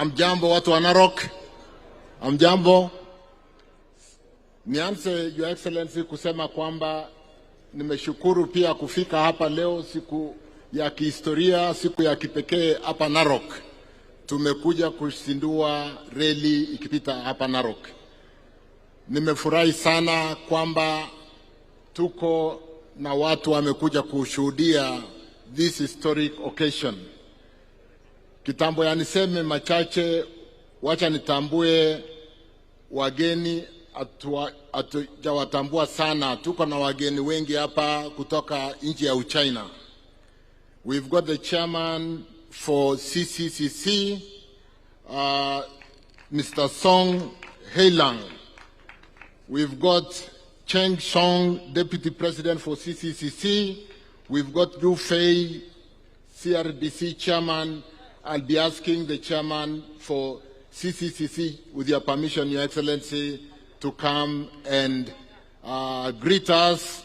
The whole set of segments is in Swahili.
Amjambo watu wa Narok. Amjambo. Nianze Your Excellency kusema kwamba nimeshukuru pia kufika hapa leo, siku ya kihistoria, siku ya kipekee hapa Narok. Tumekuja kuzindua reli ikipita hapa Narok. Nimefurahi sana kwamba tuko na watu wamekuja kushuhudia this historic occasion. Kitambo ya niseme machache, wacha nitambue wageni hatujawatambua sana. Tuko na wageni wengi hapa kutoka nchi ya Uchina. We've got the chairman for CCCC, Mr. Song Heilang. We've got Cheng Song, Deputy President for CCCC. We've got Ru Fei, CRDC Chairman. I'll be asking the Chairman for CCCC, with your permission, Your Excellency, to come and greet us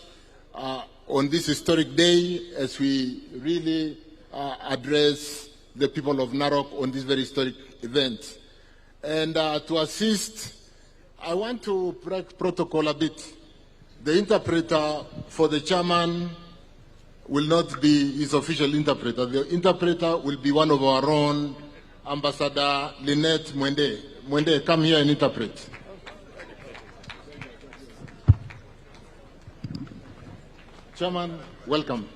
on this historic day as we really address the people of Narok on this very historic event. And to assist, I want to break protocol a bit. The interpreter for the chairman will not be his official interpreter. The interpreter will be one of our own, Ambassador Lynette Mwende. Mwende, come here and interpret. Chairman, welcome.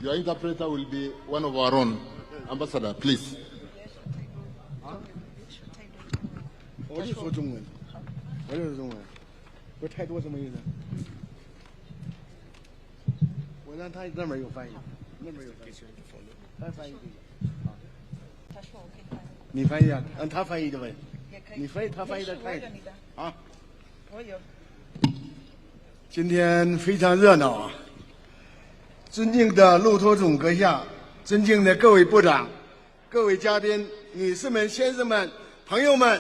Your interpreter will be one of our own. Ambassador, please. 我就说中文，我就是中文，不是太多什么意思？我让他那边有翻译，那边有翻译，他翻译这个。他说我可以翻译。你翻译啊？让他翻译就问。你翻译，他翻译的太啊。我有。今天非常热闹啊！尊敬的路托总阁下，尊敬的各位部长、各位嘉宾、女士们、先生们、朋友们。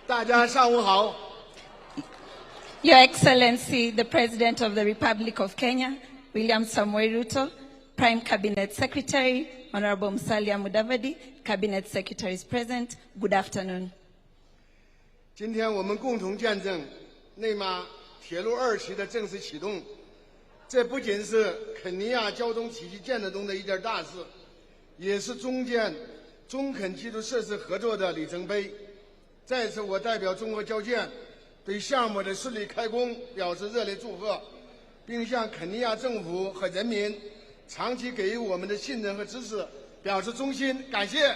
大家上午好。 Your Excellency, the President of the Republic of Kenya, William Samoei Ruto, Prime Cabinet Secretary, Honorable Musalia Mudavadi, Cabinet Secretaries present, good afternoon. 今天我们共同见证内马铁路2期的正式启动，这不仅是肯尼亚交通体系建设中的一件大事，也是中肯基础设施合作的里程碑。 在此，我代表中俄交建对项目的顺利开工表示热烈祝贺，并向肯尼亚政府和人民长期给予我们的信任和支持表示衷心感谢。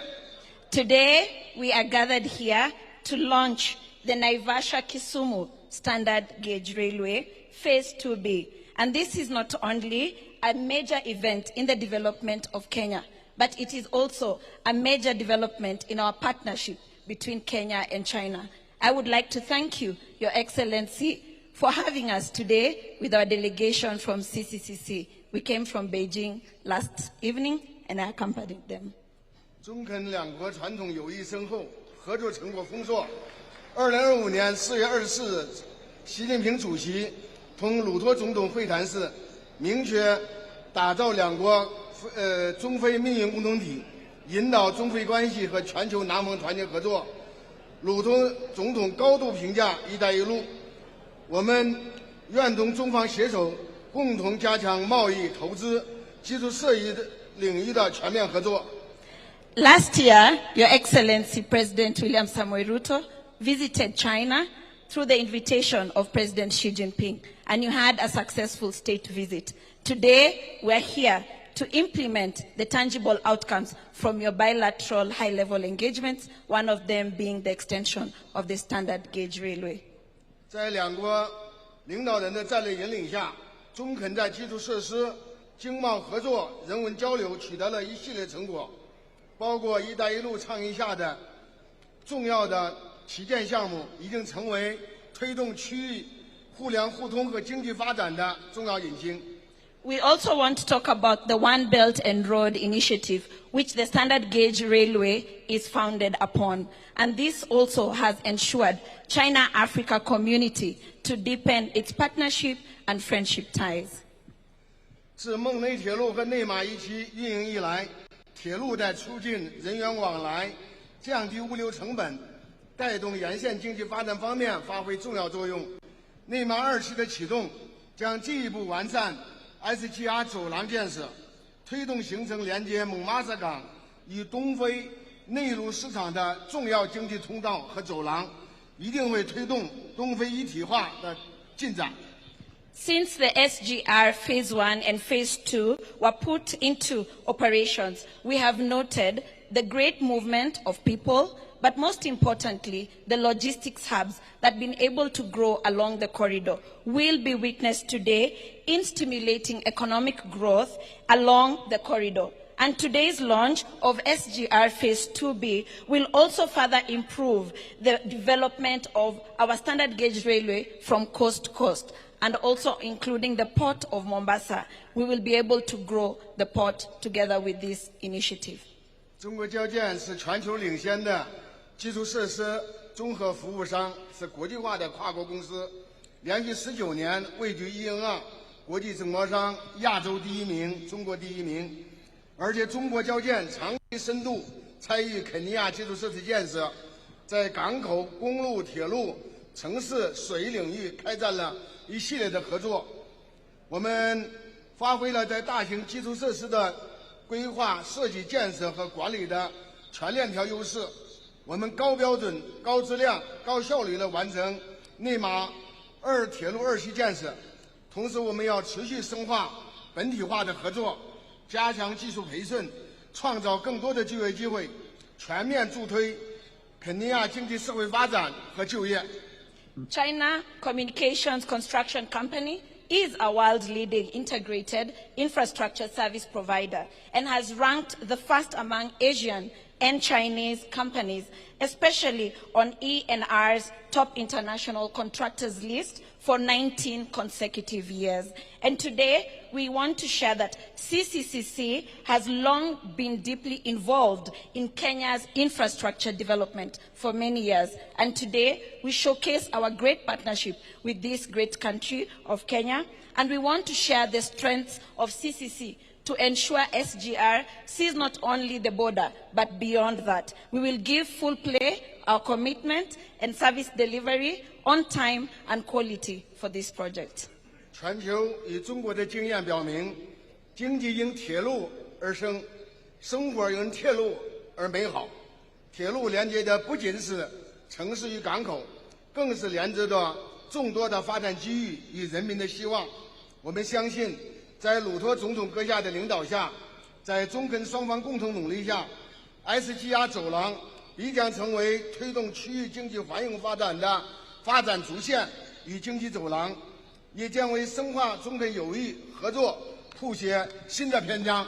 Today, we are gathered here to launch the Naivasha-Kisumu Standard Gauge Railway Phase 2B, and this is not only a major event in the development of Kenya, but it is also a major development in our partnership between Kenya and China. I would like to thank you, Your Excellency, for having us today with our delegation from CCCC. We came from Beijing last evening and I accompanied them. 中肯两国传统友谊深厚，合作成果丰硕。2025年4月24日，习近平主席同鲁托总统会谈时，明确打造两国中非命运共同体。 引导中非关系和全球南方团结合作，鲁托总统高度评价“一带一路”，我们愿同中方携手，共同加强贸易、投资、基础设施领域的全面合作。Last year, Your Excellency President William Samoei Ruto visited China through the invitation of President Xi Jinping, and you had a successful state visit. Today, we are here to implement the tangible outcomes from your bilateral high-level engagements, one of them being the extension of the standard gauge railway. 在两国领导人的战略引领下，中肯在基础设施、经贸合作、人文交流取得了一系列成果，包括“一带一路”倡议下的重要的旗舰项目，已经成为推动区域互联互通和经济发展的重要引擎。 We also want to talk about the One Belt and Road Initiative, which the standard gauge railway is founded upon. And this also has ensured China-Africa community to deepen its partnership and friendship ties. 自孟内铁路和内马一期运营以来，铁路在促进人员往来、降低物流成本，带动沿线经济发展方面发挥重要作用。内马2期的启动将进一步完善 SGR 走廊建设，推动形成连接蒙马萨港与东非内陆市场的重要经济通道和走廊，一定会推动东非一体化的进展。 Since the SGR Phase 1 and Phase 2 were put into operations, we have noted the great movement of people, but most importantly, the logistics hubs that have been able to grow along the corridor will be witnessed today in stimulating economic growth along the corridor. And today's launch of SGR Phase 2B will also further improve the development of our standard gauge railway from coast to coast, and also including the port of Mombasa. We will be able to grow the port together with this initiative. 中国交建是全球领先的基础设施综合服务商，是国际化的跨国公司，连续19年位居1N2国际承包商亚洲第1名、中国第1名。而且中国交建长期深度参与肯尼亚基础设施建设，在港口、公路、铁路、城市、水领域开展了一系列的合作。我们发挥了在大型基础设施的规划、设计、建设和管理的全链条优势。我们高标准、高质量、高效率地完成内马2铁路2期建设。同时，我们要持续深化本体化的合作，加强技术培训，创造更多的就业机会，全面助推肯尼亚经济社会发展和就业。China Communications Construction Company is a world-leading integrated infrastructure service provider and has ranked the first among Asian and Chinese companies, especially on ENR's top international contractors list for 19 consecutive years. And today, we want to share that CCCC has long been deeply involved in Kenya's infrastructure development for many years. And today, we showcase our great partnership with this great country of Kenya. And we want to share the strengths of CCC to ensure SGR sees not only the border, but beyond that. We will give full play our commitment and service delivery on time and quality for this project. 全球与中国的经验表明，经济因铁路而生，生活因铁路而美好。铁路连接的不仅是城市与港口，更是连接着众多的发展机遇与人民的希望。我们相信，在鲁托总统阁下的领导下，在中肯双方共同努力下 ，SGR 走廊必将成为推动区域经济繁荣发展的发展主线与经济走廊，也将为深化中肯友谊合作谱写新的篇章。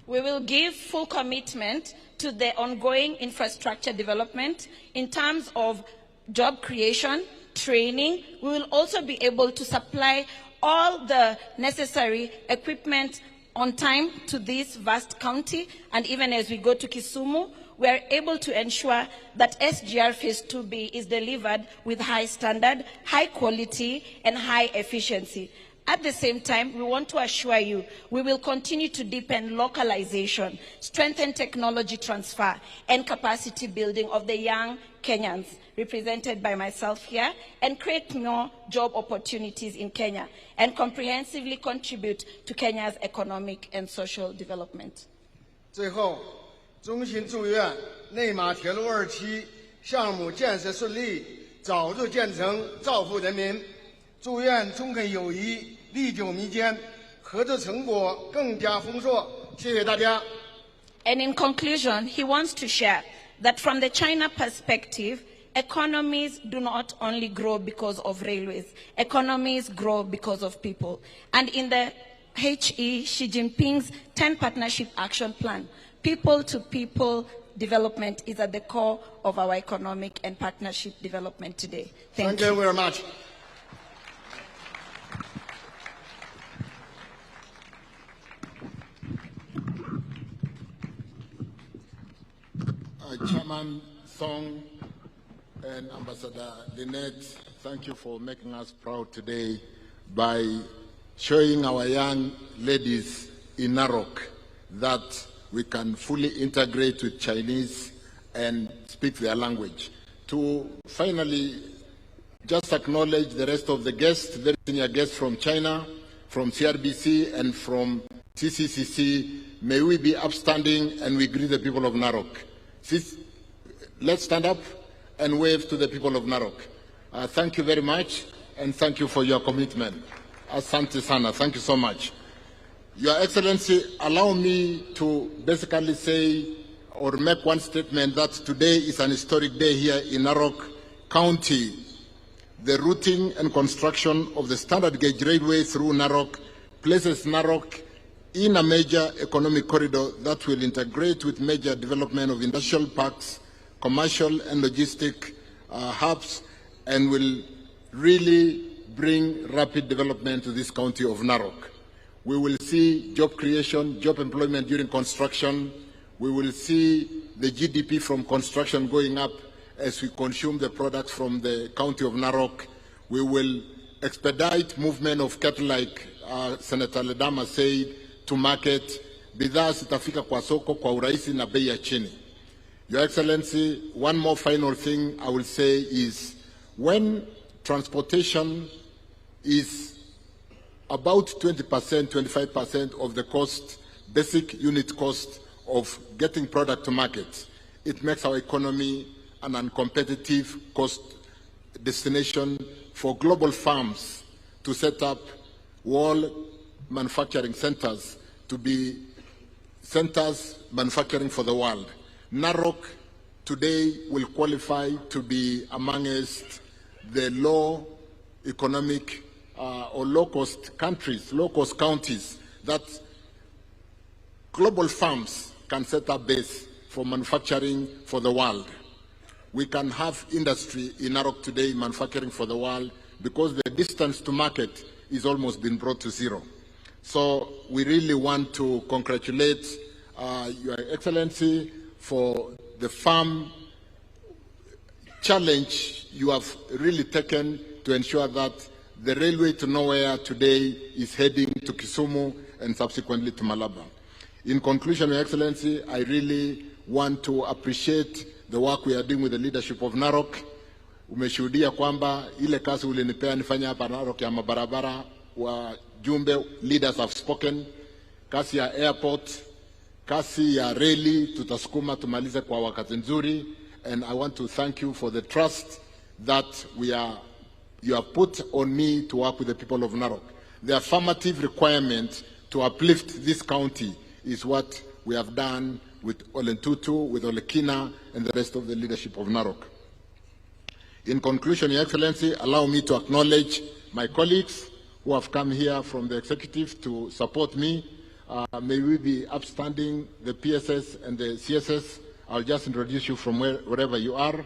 We will give full commitment to the ongoing infrastructure development in terms of job creation, training. We will also be able to supply all the necessary equipment on time to this vast county, and even as we go to Kisumu, we are able to ensure that SGR Phase 2B is delivered with high standard, high quality, and high efficiency. At the same time, we want to assure you we will continue to deepen localization, strengthen technology transfer, and capacity building of the young Kenyans, represented by myself here, and create more job opportunities in Kenya, and comprehensively contribute to Kenya's economic and social development. 最后，衷心祝愿内马铁路2期项目建设顺利，早日建成，造福人民。祝愿中肯友谊历久弥坚，合作成果更加丰硕。谢谢大家。And in conclusion, he wants to share that from the China perspective, economies do not only grow because of railways. Economies grow because of people. And in the HE Xi Jinping's 10 Partnership Action Plan, people-to-people development is at the core of our economic and partnership development today. Thank you very much. Chairman Song and Ambassador Lynette, thank you for making us proud today by showing our young ladies in Narok that we can fully integrate with Chinese and speak their language. To finally just acknowledge the rest of the guests, very senior guests from China, from CRBC, and from CCCC. May we be upstanding and we greet the people of Narok. Let's stand up and wave to the people of Narok. Thank you very much, and thank you for your commitment. Asante sana. Thank you so much. Your Excellency, allow me to basically say or make one statement that today is an historic day here in Narok County. The routing and construction of the standard gauge railway through Narok places Narok in a major economic corridor that will integrate with major development of industrial parks, commercial and logistic hubs, and will really bring rapid development to this county of Narok. We will see job creation, job employment during construction. We will see the GDP from construction going up as we consume the products from the county of Narok. We will expedite movement of cattle, like Senator Ledama said, to market. Bidhaa zitafika kwa soko kwa urahisi na bei ya chini. Your Excellency, one more final thing I will say is, when transportation is about 20%, 25% of the cost, basic unit cost of getting product to market, it makes our economy an uncompetitive cost destination for global firms to set up world manufacturing centers, to be centers manufacturing for the world. Narok today will qualify to be amongst the low economic or low-cost countries, low-cost counties that global firms can set up base for manufacturing for the world. We can have industry in Narok today manufacturing for the world because the distance to market is almost been brought to zero. So we really want to congratulate Your Excellency for the firm challenge you have really taken to ensure that the railway to nowhere today is heading to Kisumu and subsequently to Malaba. In conclusion, Your Excellency, I really want to appreciate the work we are doing with the leadership of Narok. Umeshuhudia kwamba ile kazi ulinipea nifanya hapa Narok ya mabarabara, wajumbe leaders have spoken. Kasi ya airport, kasi ya reli tutasukuma tumalize kwa wakati nzuri, and I want to thank you for the trust that you have put on me to work with the people of Narok. The affirmative requirement to uplift this county is what we have done with Olentutu, with Olekina, and the rest of the leadership of Narok. In conclusion, Your Excellency, allow me to acknowledge my colleagues who have come here from the executive to support me. May we be upstanding, the PSS and the CSS. I'll just introduce you from wherever you are.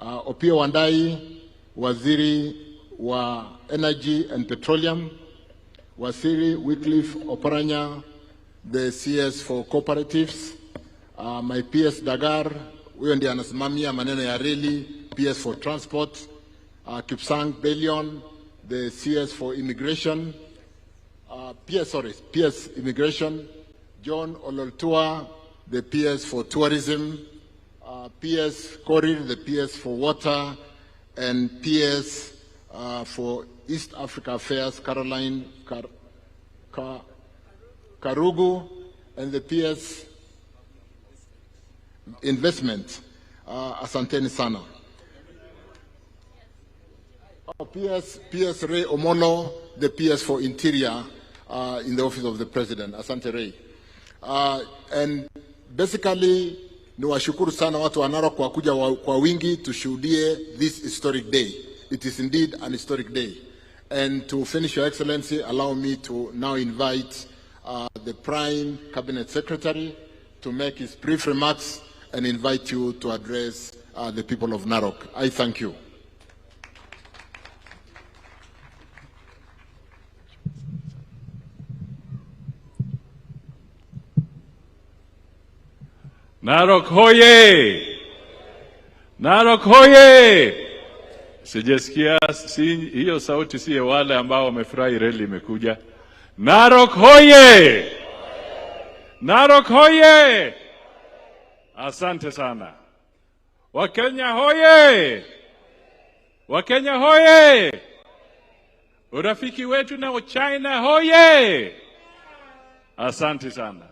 Opio Wandai, Waziri wa Energy and Petroleum. Wasiri Wycliffe Oparanya, the CS for Cooperatives. My PS Dagar, huyo ndiye anasimamia maneno ya reli, PS for Transport. Kipsang Bellion, the CS for Immigration. PS Immigration. John Ololtua, the PS for Tourism. PS Korir, the PS for Water. And PS for East Africa Affairs, Caroline Karugu, and the PS Investment, Asanteni Sana. PS Ray Omolo, the PS for Interior in the Office of the President, Asante Ray. And basically, niwashukuru sana watu wa Narok kwa kuja kwa wingi tushuhudie this historic day. It is indeed an historic day. And to finish, Your Excellency, allow me to now invite the Prime Cabinet Secretary to make his brief remarks and invite you to address the people of Narok. I thank you. Narok hoye! Narok hoye! Sijasikia hiyo sauti, si wale ambao wamefurahi reli imekuja. Narok hoye! Narok hoye! Asante sana. Wakenya hoye! Wakenya hoye! Urafiki wetu na China hoye! Asante sana.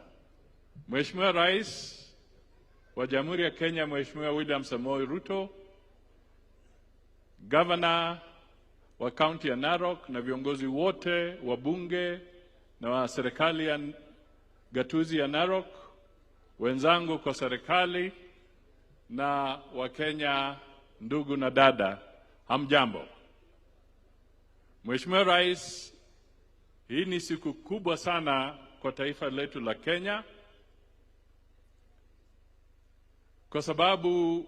Mheshimiwa Rais wa Jamhuri ya Kenya, Mheshimiwa William Samoei Ruto, Governor wa kaunti ya Narok na viongozi wote wa bunge na wa serikali ya gatuzi ya Narok, wenzangu kwa serikali na Wakenya ndugu na dada, hamjambo. Mheshimiwa Rais, hii ni siku kubwa sana kwa taifa letu la Kenya, kwa sababu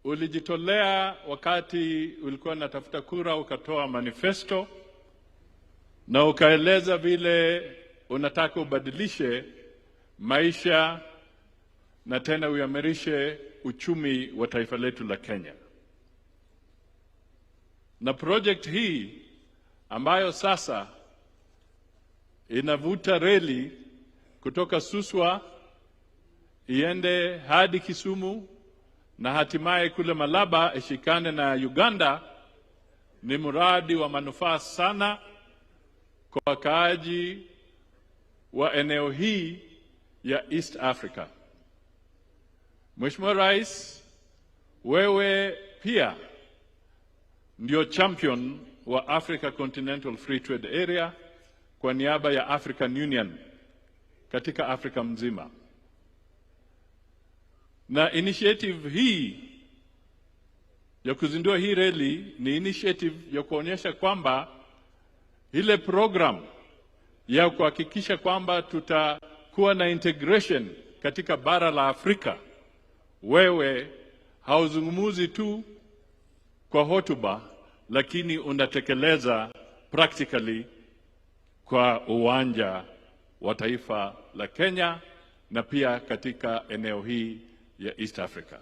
ulijitolea wakati ulikuwa unatafuta kura, ukatoa manifesto na ukaeleza vile unataka ubadilishe maisha na tena uimarishe uchumi wa taifa letu la Kenya. Na project hii ambayo sasa inavuta reli kutoka Suswa iende hadi Kisumu na hatimaye kule Malaba ishikane na Uganda, ni mradi wa manufaa sana kwa wakaaji wa eneo hii ya East Africa. Mheshimiwa Rais, wewe pia ndio champion wa Africa Continental Free Trade Area kwa niaba ya African Union katika Afrika mzima. Na initiative hii ya kuzindua hii reli ni initiative ya kuonyesha kwamba ile program ya kuhakikisha kwamba tutakuwa na integration katika bara la Afrika, wewe hauzungumuzi tu kwa hotuba, lakini unatekeleza practically kwa uwanja wa taifa la Kenya na pia katika eneo hii ya East Africa.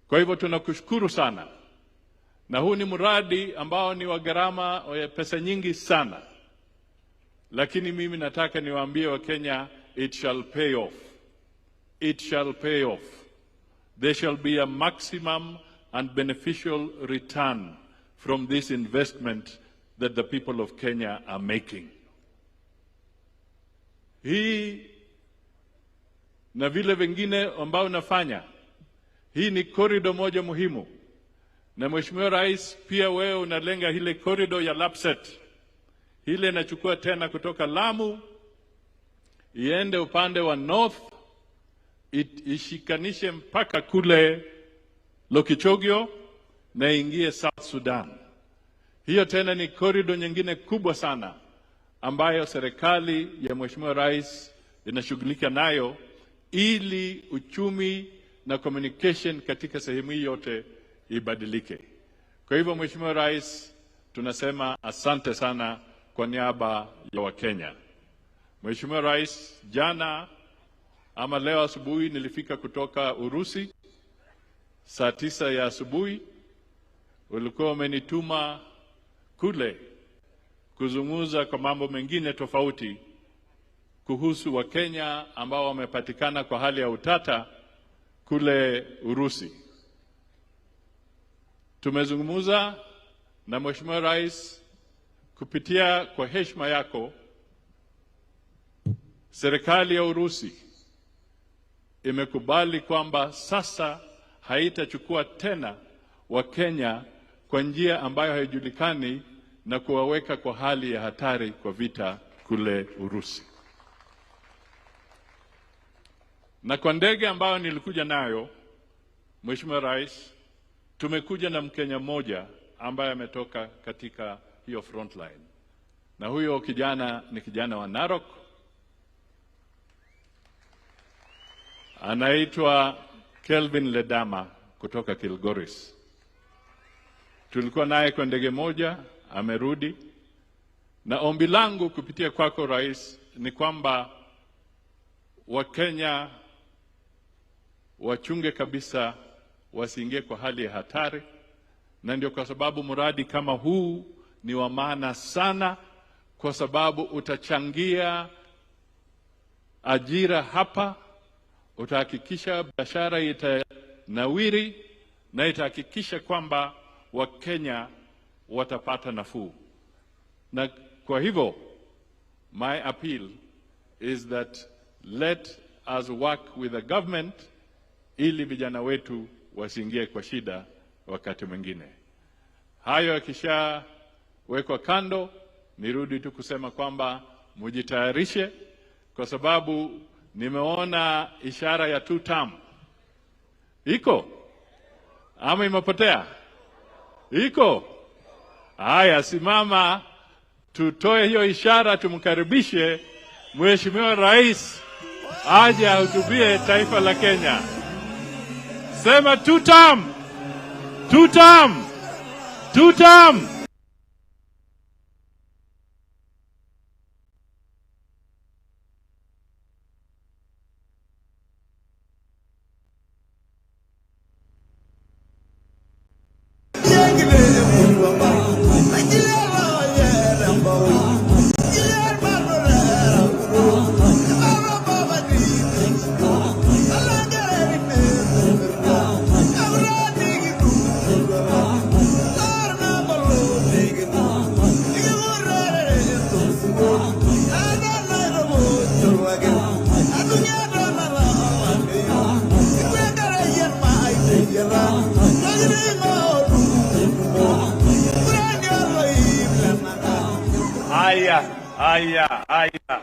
Kwa hivyo tunakushukuru sana, na huu ni mradi ambao ni wa gharama ya pesa nyingi sana, lakini mimi nataka niwaambie wa Kenya, it shall pay off. It shall pay off. There shall be a maximum and beneficial return from this investment that the people of Kenya are making. Hii na vile vingine ambao nafanya, hii ni corridor moja muhimu. Na Mheshimiwa Rais, pia wewe unalenga ile corridor ya Lapset. Ile inachukua tena kutoka Lamu iende upande wa north, ishikanishe mpaka kule Lokichogio na ingie South Sudan. Hiyo tena ni corridor nyingine kubwa sana ambayo serikali ya Mheshimiwa Rais inashughulika nayo ili uchumi na communication katika sehemu hii yote ibadilike. Kwa hivyo Mheshimiwa Rais, tunasema asante sana kwa niaba ya Wakenya. Mheshimiwa Rais, jana ama leo asubuhi nilifika kutoka Urusi saa 9 ya asubuhi. Ulikuwa umenituma kule kuzungumza kwa mambo mengine tofauti kuhusu Wakenya ambao wamepatikana kwa hali ya utata kule Urusi. Tumezungumza na Mheshimiwa Rais kupitia kwa heshima yako. Serikali ya Urusi imekubali kwamba sasa haitachukua tena Wakenya kwa njia ambayo haijulikani na kuwaweka kwa hali ya hatari kwa vita kule Urusi. Na kwa ndege ambayo nilikuja nayo, Mheshimiwa Rais, tumekuja na Mkenya mmoja ambaye ametoka katika hiyo front line. Na huyo kijana ni kijana wa Narok. Anaitwa Kelvin Ledama kutoka Kilgoris. Tulikuwa naye kwa ndege moja, amerudi. Na ombi langu kupitia kwako Rais ni kwamba Wakenya wachunge kabisa wasiingie kwa hali ya hatari, na ndio kwa sababu mradi kama huu ni wa maana sana, kwa sababu utachangia ajira hapa, utahakikisha biashara itanawiri na itahakikisha kwamba Wakenya watapata nafuu. Na kwa hivyo, my appeal is that let us work with the government ili vijana wetu wasiingie kwa shida wakati mwingine. Hayo yakishawekwa kando, nirudi tu kusema kwamba mujitayarishe, kwa sababu nimeona ishara ya 2 term. Iko? Ama imepotea? Iko? Haya, simama tutoe hiyo ishara, tumkaribishe Mheshimiwa Rais aje ahutubie taifa la Kenya. Sema 2 term. 2 term. 2 term.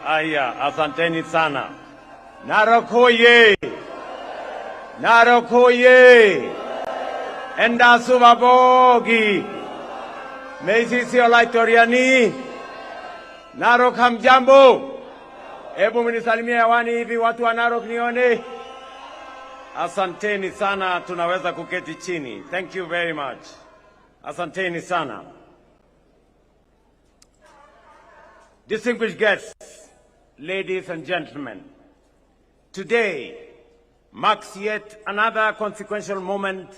Aya, asanteni sana. Narok hoye! Narok hoye! Enda subabogi! Meisisi olaitoriani! Narok hamjambo! Hebu mnisalimia hewani hivi watu wa Narok nione. Asanteni sana, tunaweza kuketi chini. Thank you very much. Asanteni sana. Distinguished guests, ladies and gentlemen, today marks yet another consequential moment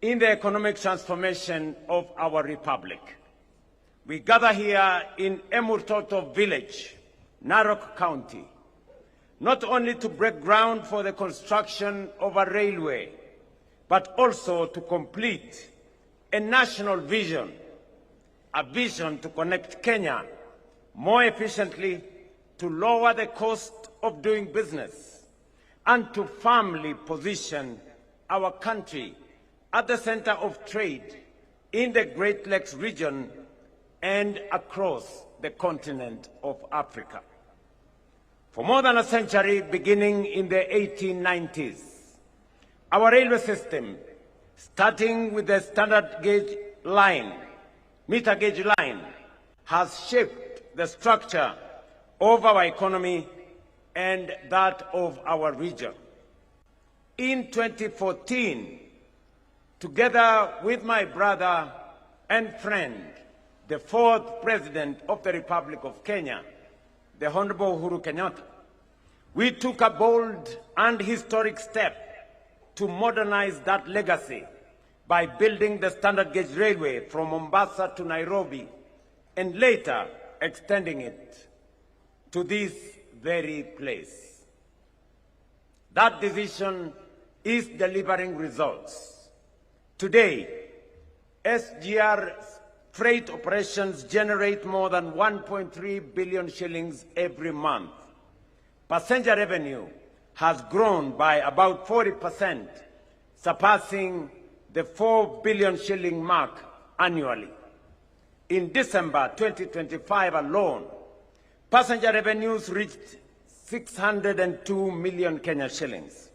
in the economic transformation of our republic. We gather here in Emurtoto village, Narok County, not only to break ground for the construction of a railway, but also to complete a national vision, a vision to connect Kenya more efficiently, to lower the cost of doing business, and to firmly position our country at the center of trade in the Great Lakes region and across the continent of Africa. For more than a century, beginning in the 1890s, our railway system, starting with the standard gauge line, meter gauge line, has shaped the structure of our economy and that of our region. In 2014, together with my brother and friend, the 4th President of the Republic of Kenya, the Honorable Uhuru Kenyatta, we took a bold and historic step to modernize that legacy by building the standard gauge railway from Mombasa to Nairobi, and later extending it to this very place. That decision is delivering results. Today, SGR's freight operations generate more than 1.3 billion shillings every month. Passenger revenue has grown by about 40%, surpassing the 4 billion shilling mark annually. In December 2025 alone, passenger revenues reached 602 million Kenya shillings.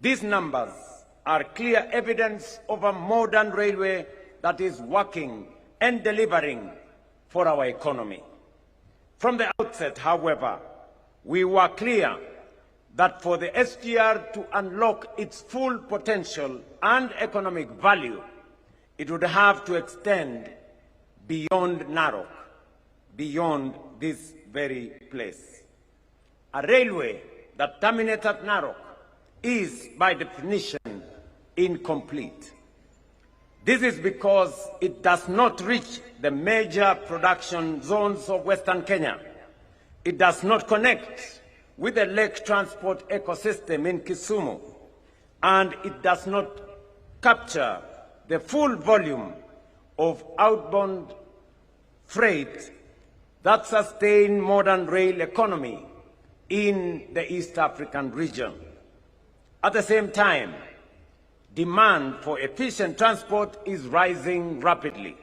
These numbers are clear evidence of a modern railway that is working and delivering for our economy. From the outset, however, we were clear that for the SGR to unlock its full potential and economic value, it would have to extend beyond Narok, beyond this very place. A railway that terminates at Narok is, by definition, incomplete. This is because it does not reach the major production zones of Western Kenya. It does not connect with the lake transport ecosystem in Kisumu, and it does not capture the full volume of outbound freight that sustain modern rail economy in the East African region. At the same time, demand for efficient transport is rising rapidly.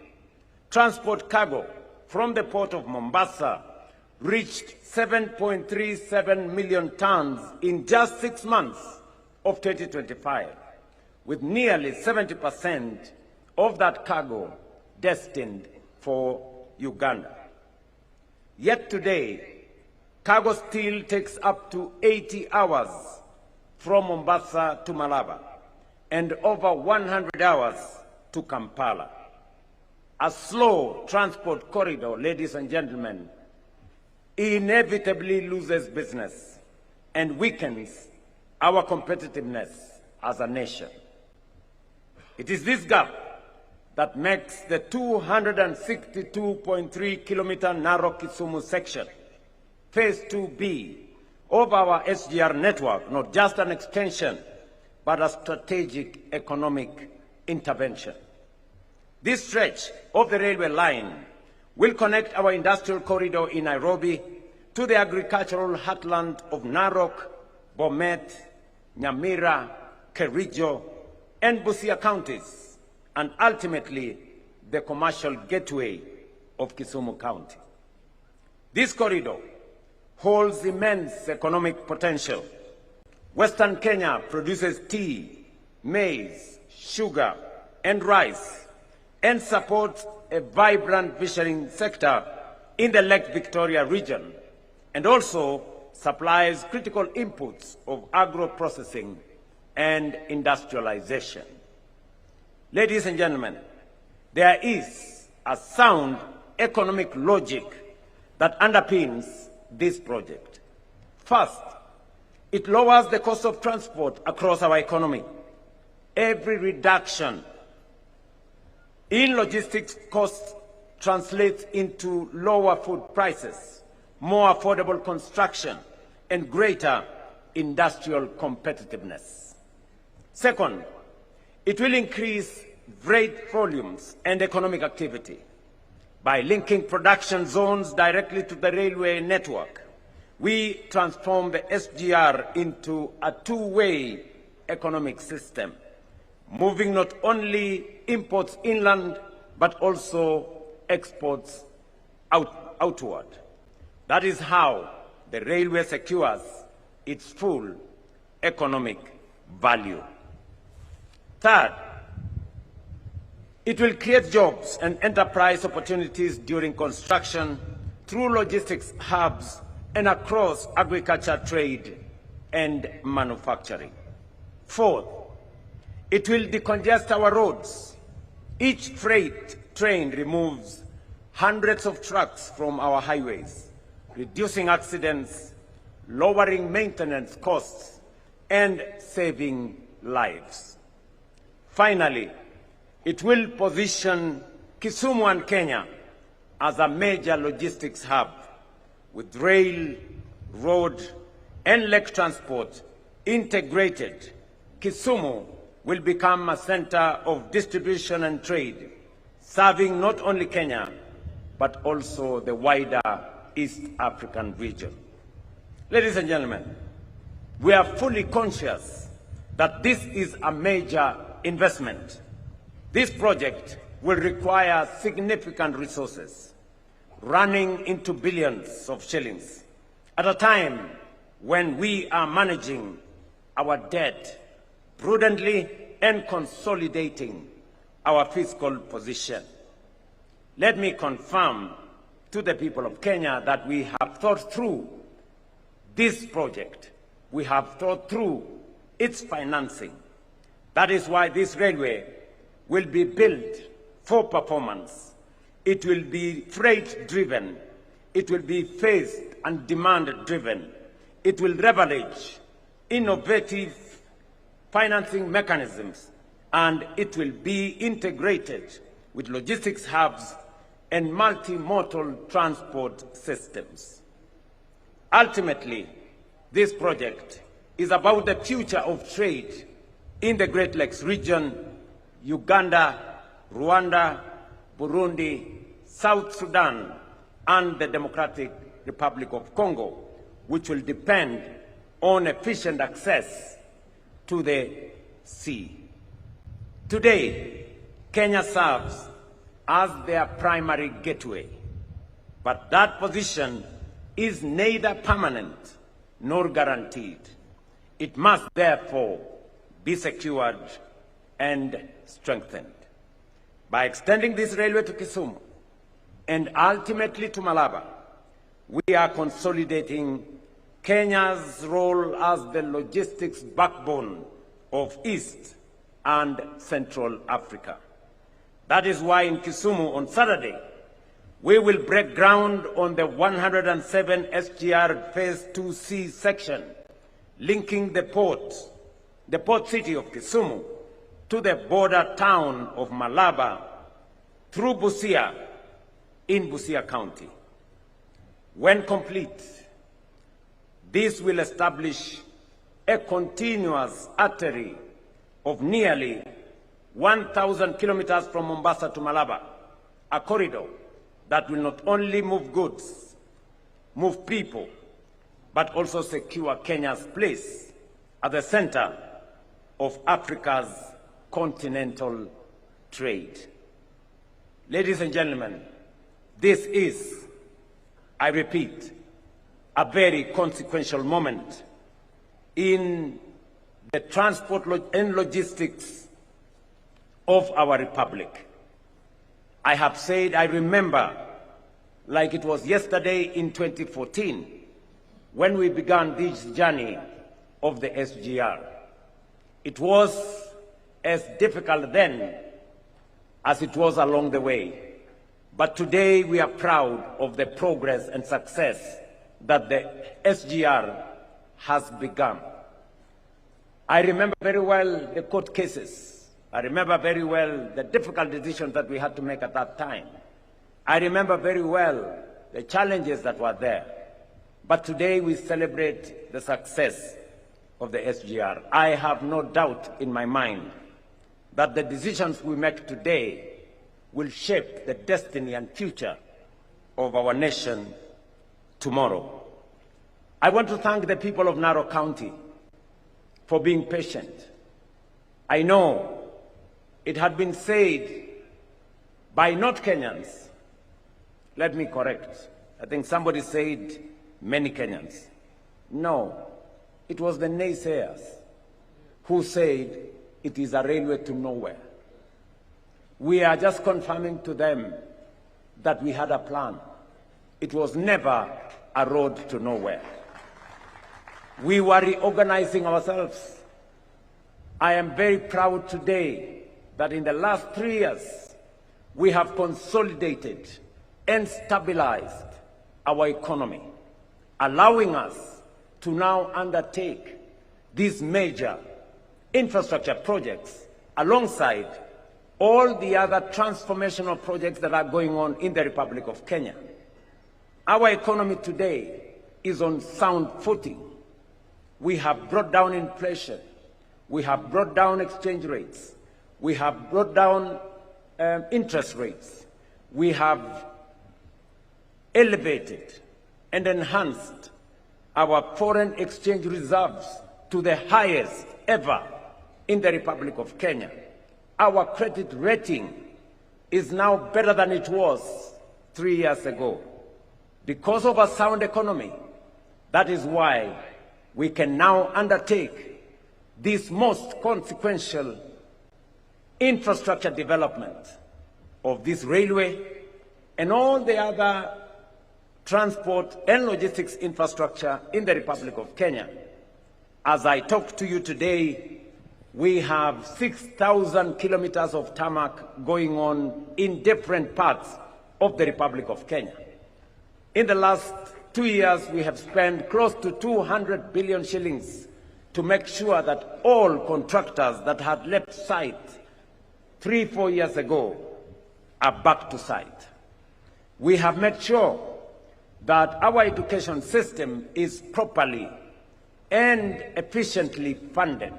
Transport cargo from the port of Mombasa reached 7.37 million tons in just 6 months of 2025, with nearly 70% of that cargo destined for Uganda. Yet today, cargo still takes up to 80 hours from Mombasa to Malaba and over 100 hours to Kampala. A slow transport corridor, ladies and gentlemen, inevitably loses business and weakens our competitiveness as a nation. It is this gap that makes the 262.3-kilometer narrow Kisumu section, Phase 2B, of our SGR network not just an extension, but a strategic economic intervention. This stretch of the railway line will connect our industrial corridor in Nairobi to the agricultural heartland of Narok, Bomet, Nyamira, Kericho, and Busia counties, and ultimately the commercial gateway of Kisumu County. This corridor holds immense economic potential. Western Kenya produces tea, maize, sugar, and rice, and supports a vibrant fishing sector in the Lake Victoria region, and also supplies critical inputs of agro-processing and industrialization. Ladies and gentlemen, there is a sound economic logic that underpins this project. First, it lowers the cost of transport across our economy. Every reduction in logistics costs translates into lower food prices, more affordable construction, and greater industrial competitiveness. Second, it will increase freight volumes and economic activity. By linking production zones directly to the railway network, we transform the SGR into a two-way economic system, moving not only imports inland, but also exports outward. That is how the railway secures its full economic value. Third, it will create jobs and enterprise opportunities during construction through logistics hubs and across agriculture, trade, and manufacturing. Fourth, it will decongest our roads. Each freight train removes hundreds of trucks from our highways, reducing accidents, lowering maintenance costs, and saving lives. Finally, it will position Kisumu and Kenya as a major logistics hub with rail, road, and lake transport integrated. Kisumu will become a center of distribution and trade, serving not only Kenya, but also the wider East African region. Ladies and gentlemen, we are fully conscious that this is a major investment. This project will require significant resources, running into billions of shillings, at a time when we are managing our debt prudently and consolidating our fiscal position. Let me confirm to the people of Kenya that we have thought through this project. We have thought through its financing. That is why this railway will be built for performance. It will be freight-driven. It will be phased and demand-driven. It will leverage innovative financing mechanisms, and it will be integrated with logistics hubs and multimodal transport systems. Ultimately, this project is about the future of trade in the Great Lakes region, Uganda, Rwanda, Burundi, South Sudan, and the Democratic Republic of Congo, which will depend on efficient access to the sea. Today, Kenya serves as their primary gateway, but that position is neither permanent nor guaranteed. It must therefore be secured and strengthened. By extending this railway to Kisumu and ultimately to Malaba, we are consolidating Kenya's role as the logistics backbone of East and Central Africa. That is why in Kisumu on Saturday, we will break ground on the 107 SGR Phase 2C section, linking the port city of Kisumu to the border town of Malaba through Busia in Busia County. When complete, this will establish a continuous artery of nearly 1,000 kilometers from Mombasa to Malaba, a corridor that will not only move goods, move people, but also secure Kenya's place at the center of Africa's continental trade. Ladies and gentlemen, this is, I repeat, a very consequential moment in the transport and logistics of our republic. I have said, I remember, like it was yesterday in 2014, when we began this journey of the SGR. It was as difficult then as it was along the way. But today we are proud of the progress and success that the SGR has begun. I remember very well the court cases. I remember very well the difficult decisions that we had to make at that time. I remember very well the challenges that were there. But today we celebrate the success of the SGR. I have no doubt in my mind that the decisions we make today will shape the destiny and future of our nation tomorrow. I want to thank the people of Narok County for being patient. I know it had been said by not Kenyans. Let me correct. I think somebody said many Kenyans. No, it was the naysayers who said it is a railway to nowhere. We are just confirming to them that we had a plan. It was never a road to nowhere. We were reorganizing ourselves. I am very proud today that in the last 3 years, we have consolidated and stabilized our economy, allowing us to now undertake these major infrastructure projects alongside all the other transformational projects that are going on in the Republic of Kenya. Our economy today is on sound footing. We have brought down inflation. We have brought down exchange rates. We have brought down interest rates. We have elevated and enhanced our foreign exchange reserves to the highest ever in the Republic of Kenya. Our credit rating is now better than it was 3 years ago. Because of a sound economy, that is why we can now undertake this most consequential infrastructure development of this railway and all the other transport and logistics infrastructure in the Republic of Kenya. As I talk to you today, we have 6,000 kilometers of tarmac going on in different parts of the Republic of Kenya. In the last 2 years, we have spent close to 200 billion shillings to make sure that all contractors that had left site 3-4 years ago are back to site. We have made sure that our education system is properly and efficiently funded.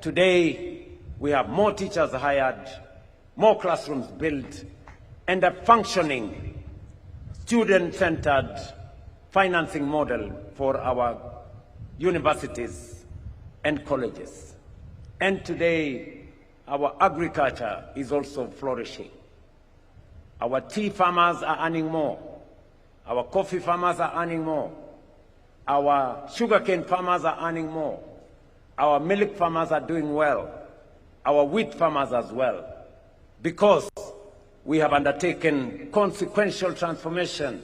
Today, we have more teachers hired, more classrooms built, and a functioning student-centered financing model for our universities and colleges. And today, our agriculture is also flourishing. Our tea farmers are earning more. Our coffee farmers are earning more. Our sugarcane farmers are earning more. Our milk farmers are doing well. Our wheat farmers as well. Because we have undertaken consequential transformation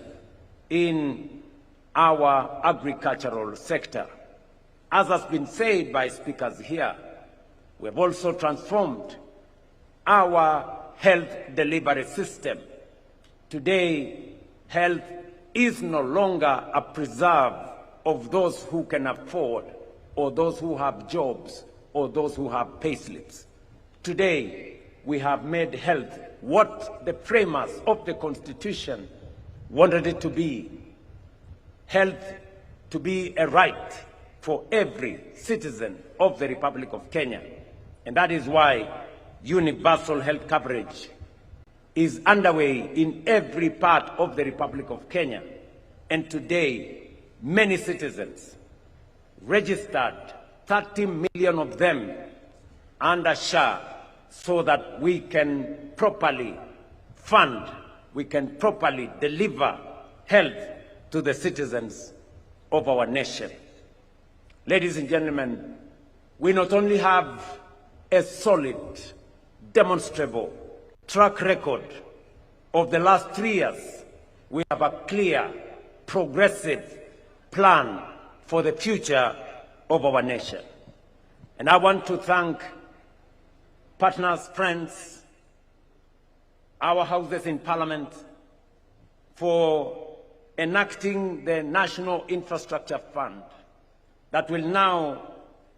in our agricultural sector. As has been said by speakers here, we have also transformed our health delivery system. Today, health is no longer a preserve of those who can afford, or those who have jobs, or those who have payslips. Today, we have made health what the framers of the Constitution wanted it to be. Health to be a right for every citizen of the Republic of Kenya. And that is why universal health coverage is underway in every part of the Republic of Kenya. And today, many citizens registered, 30 million of them under SHA, so that we can properly fund, we can properly deliver health to the citizens of our nation. Ladies and gentlemen, we not only have a solid, demonstrable track record of the last 3 years, we have a clear, progressive plan for the future of our nation. And I want to thank partners, friends, our houses in Parliament for enacting the National Infrastructure Fund that will now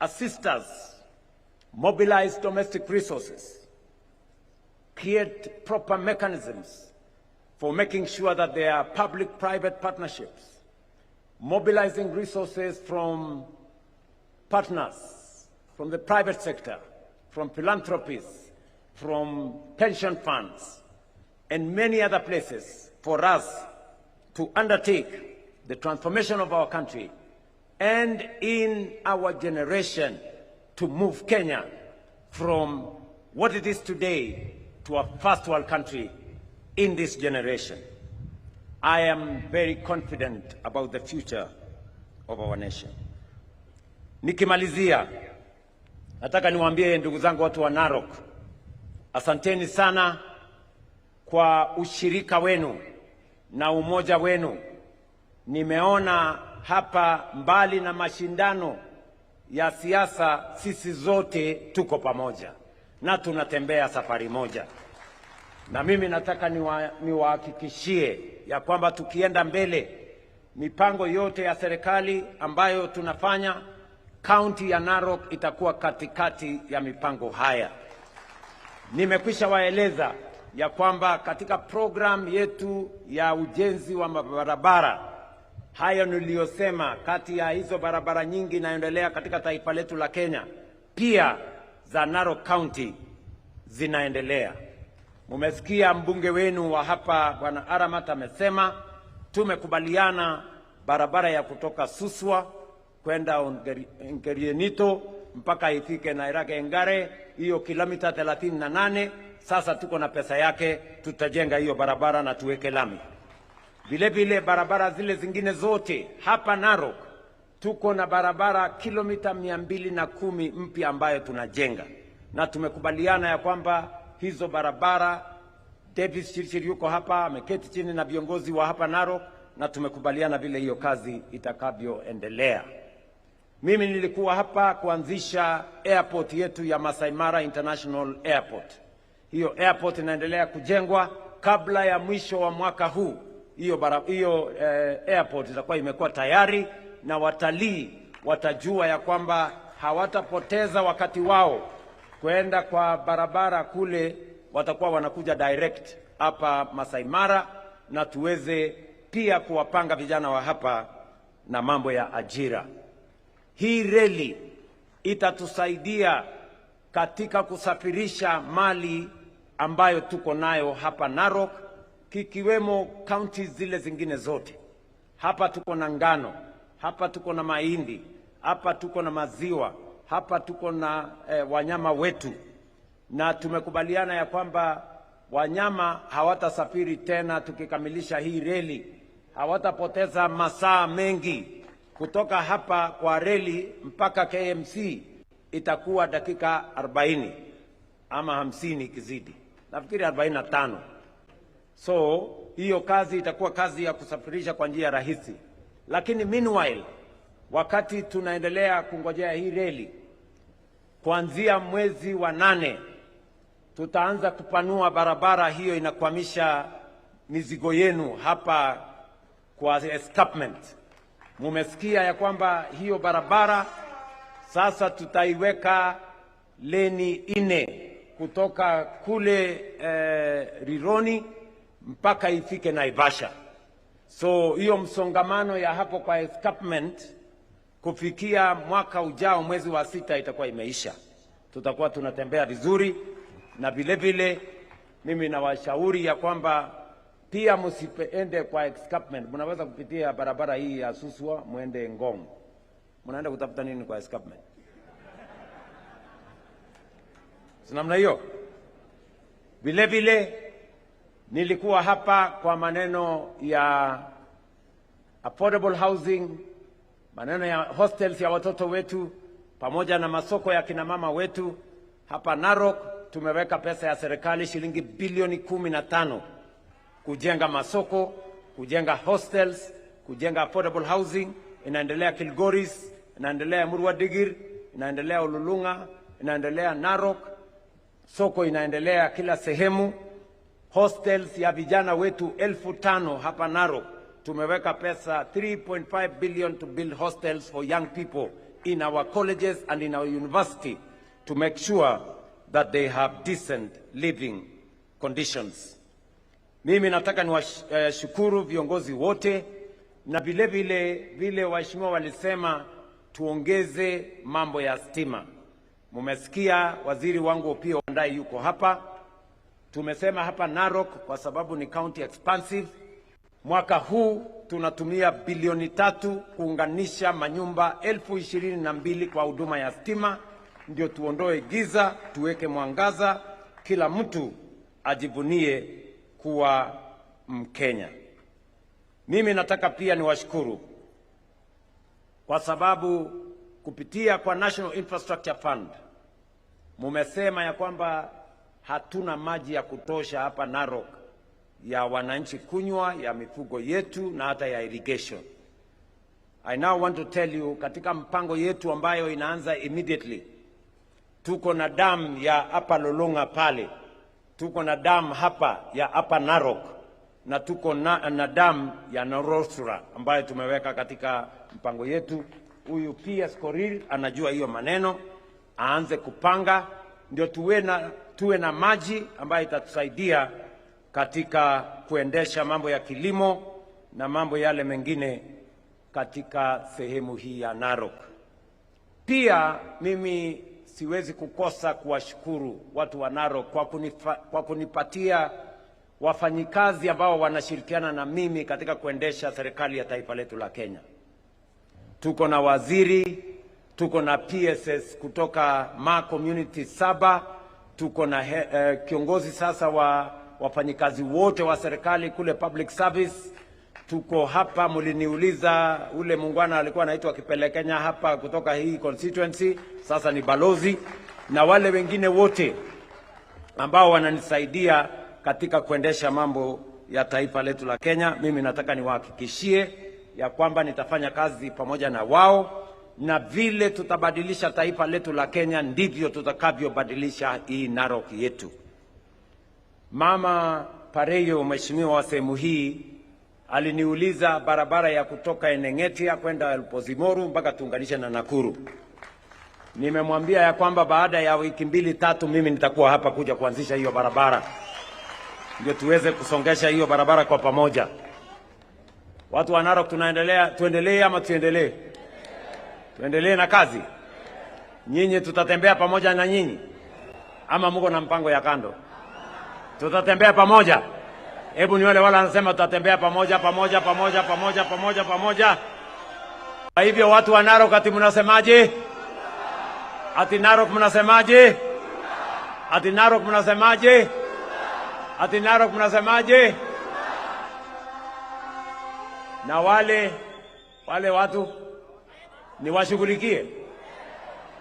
assist us mobilize domestic resources, create proper mechanisms for making sure that there are public-private partnerships, mobilizing resources from partners, from the private sector, from philanthropies, from pension funds, and many other places for us to undertake the transformation of our country and in our generation to move Kenya from what it is today to a first world country in this generation. I am very confident about the future of our nation. Nikimalizia, nataka niwaambie ndugu zangu watu wa Narok, asanteni sana kwa ushirika wenu na umoja wenu. Nimeona hapa mbali na mashindano ya siasa, sisi zote tuko pamoja na tunatembea safari moja. Na mimi nataka niwahakikishie ya kwamba tukienda mbele, mipango yote ya serikali ambayo tunafanya, kaunti ya Narok itakuwa katikati ya mipango haya. Nimekwisha waeleza ya kwamba katika program yetu ya ujenzi wa barabara, haya niliyosema, kati ya hizo barabara nyingi inaendelea katika taifa letu la Kenya, pia za Narok County zinaendelea. Mumesikia mbunge wenu wa hapa Bwana Aramat amesema tumekubaliana barabara ya kutoka Suswa kwenda Ngerienito mpaka ifike Nairage Ngare, hiyo kilomita 38. Sasa tuko na pesa yake, tutajenga hiyo barabara na tuweke lami. Vile vile barabara zile zingine zote hapa Narok, tuko na barabara kilomita 210 mpya ambayo tunajenga. Na tumekubaliana ya kwamba hizo barabara, Davis Chirchir yuko hapa, ameketi chini na viongozi wa hapa Narok, na tumekubaliana vile hiyo kazi itakavyoendelea. Mimi nilikuwa hapa kuanzisha airport yetu ya Masai Mara International Airport. Hiyo airport inaendelea kujengwa. Kabla ya mwisho wa mwaka huu, hiyo airport itakuwa imekuwa tayari, na watalii watajua ya kwamba hawatapoteza wakati wao kwenda kwa barabara kule, watakuwa wanakuja direct hapa Masai Mara, na tuweze pia kuwapanga vijana wa hapa na mambo ya ajira. Hii reli itatusaidia katika kusafirisha mali ambayo tuko nayo hapa Narok, kikiwemo counties zile zingine zote. Hapa tuko na ngano, hapa tuko na mahindi, hapa tuko na maziwa, hapa tuko na wanyama wetu, na tumekubaliana ya kwamba wanyama hawatasafiri tena. Tukikamilisha hii reli, hawatapoteza masaa mengi. Kutoka hapa kwa reli mpaka KMC itakuwa dakika 40 ama 50 ikizidi, nafikiri 45. So hiyo kazi itakuwa kazi ya kusafirisha kwa njia rahisi. Lakini meanwhile, wakati tunaendelea kungojea hii reli, kuanzia mwezi wa 8 tutaanza kupanua barabara hiyo inakwamisha mizigo yenu hapa kwa escarpment. Mumesikia ya kwamba hiyo barabara sasa tutaiweka leni 4 kutoka kule Rironi mpaka ifike Naivasha. So hiyo msongamano ya hapo kwa escarpment kufikia mwaka ujao mwezi wa 6 itakuwa imeisha. Tutakuwa tunatembea vizuri, na vile vile mimi nawashauri ya kwamba pia msiende kwa escarpment. Mnaweza kupitia barabara hii ya Suswa muende Ngong. Mnaenda kutafuta nini kwa escarpment? Namna hiyo. Vile vile nilikuwa hapa kwa maneno ya affordable housing, maneno ya hostels ya watoto wetu, pamoja na masoko ya kina mama wetu. Hapa Narok tumeweka pesa ya serikali shilingi bilioni 15 kujenga masoko, kujenga hostels, kujenga affordable housing. Inaendelea Kilgoris, inaendelea Murwa-Digir, inaendelea Olulunga, inaendelea Narok. Soko inaendelea kila sehemu. Hostels ya vijana wetu 5,000 hapa Narok. Tumeweka pesa 3.5 billion to build hostels for young people in our colleges and in our university to make sure that they have decent living conditions. Mimi nataka niwashukuru viongozi wote, na vile vile waheshimiwa walisema tuongeze mambo ya stima. Mumesikia waziri wangu Opiyo Wandayi yuko hapa. Tumesema hapa Narok, kwa sababu ni county expansive, mwaka huu tunatumia bilioni 3 kuunganisha manyumba 22,000 kwa huduma ya stima, ndio tuondoe giza, tuweke mwangaza, kila mtu ajivunie kuwa Mkenya. Mimi nataka pia niwashukuru kwa sababu kupitia kwa National Infrastructure Fund mumesema ya kwamba hatuna maji ya kutosha hapa Narok ya wananchi kunywa, ya mifugo yetu na hata ya irrigation. I now want to tell you, katika mpango yetu ambayo inaanza immediately, tuko na dam ya Upper Lolonga pale, tuko na dam hapa ya Upper Narok, na tuko na dam ya Norosura ambayo tumeweka katika mpango yetu. Huyu PS Korir anajua hiyo maneno, aanze kupanga ndio tuwe na maji ambayo itatusaidia katika kuendesha mambo ya kilimo na mambo yale mengine katika sehemu hii ya Narok. Pia mimi siwezi kukosa kuwashukuru watu wa Narok kwa kunipatia wafanyikazi ambao wanashirikiana na mimi katika kuendesha serikali ya taifa letu la Kenya. Tuko na waziri, tuko na PSS kutoka Ma Community 7, tuko na kiongozi sasa wa wafanyikazi wote wa serikali kule public service. Tuko hapa, muliniuliza ule mungwana alikuwa anaitwa Kipelekenya hapa kutoka hii constituency, sasa ni balozi, na wale wengine wote ambao wananisaidia katika kuendesha mambo ya taifa letu la Kenya. Mimi nataka niwahakikishie ya kwamba nitafanya kazi pamoja na wao, na vile tutabadilisha taifa letu la Kenya ndivyo tutakavyobadilisha hii Narok yetu. Mama Pareyo, mheshimiwa wa sehemu hii, aliniuliza barabara ya kutoka Enengetia kwenda Elpozimoru mpaka tuunganishe na Nakuru. Nimemwambia ya kwamba baada ya wiki 2-3 mimi nitakuwa hapa kuja kuanzisha hiyo barabara, ndio tuweze kusongesha hiyo barabara kwa pamoja. Watu wa Narok tuendelee ama tuendelee? Tuendelee na kazi. Nyinyi tutatembea pamoja na nyinyi, ama mko na mpango ya kando? Tutatembea pamoja. Hebu ni wale wanasema tutatembea pamoja. Kwa hivyo watu wa Narok, ati mnasemaje? Ati Narok mnasemaje? Ati Narok mnasemaje? Ati Narok mnasemaje? Na wale watu niwashughulikie,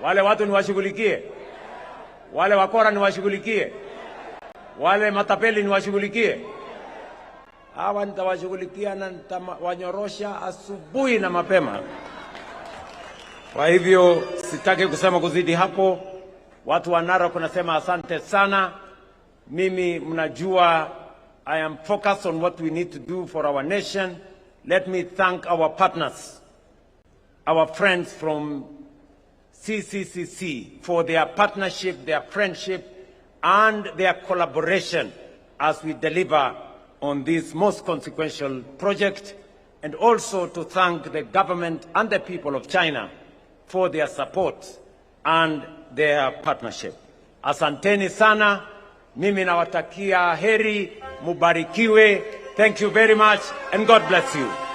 wale watu niwashughulikie, wale wakora niwashughulikie, wale matapeli niwashughulikie. Hawa nitawashughulikia na nitawanyorosha asubuhi na mapema. Kwa hivyo sitaki kusema kuzidi hapo. Watu wa Narok nasema asante sana. Mimi mnajua I am focused on what we need to do for our nation. Let me thank our partners, our friends from CCCC for their partnership, their friendship, and their collaboration as we deliver on this most consequential project, and also to thank the government and the people of China for their support and their partnership. Asanteni sana. Mimi nawatakia heri, mubarikiwe. Thank you very much and God bless you.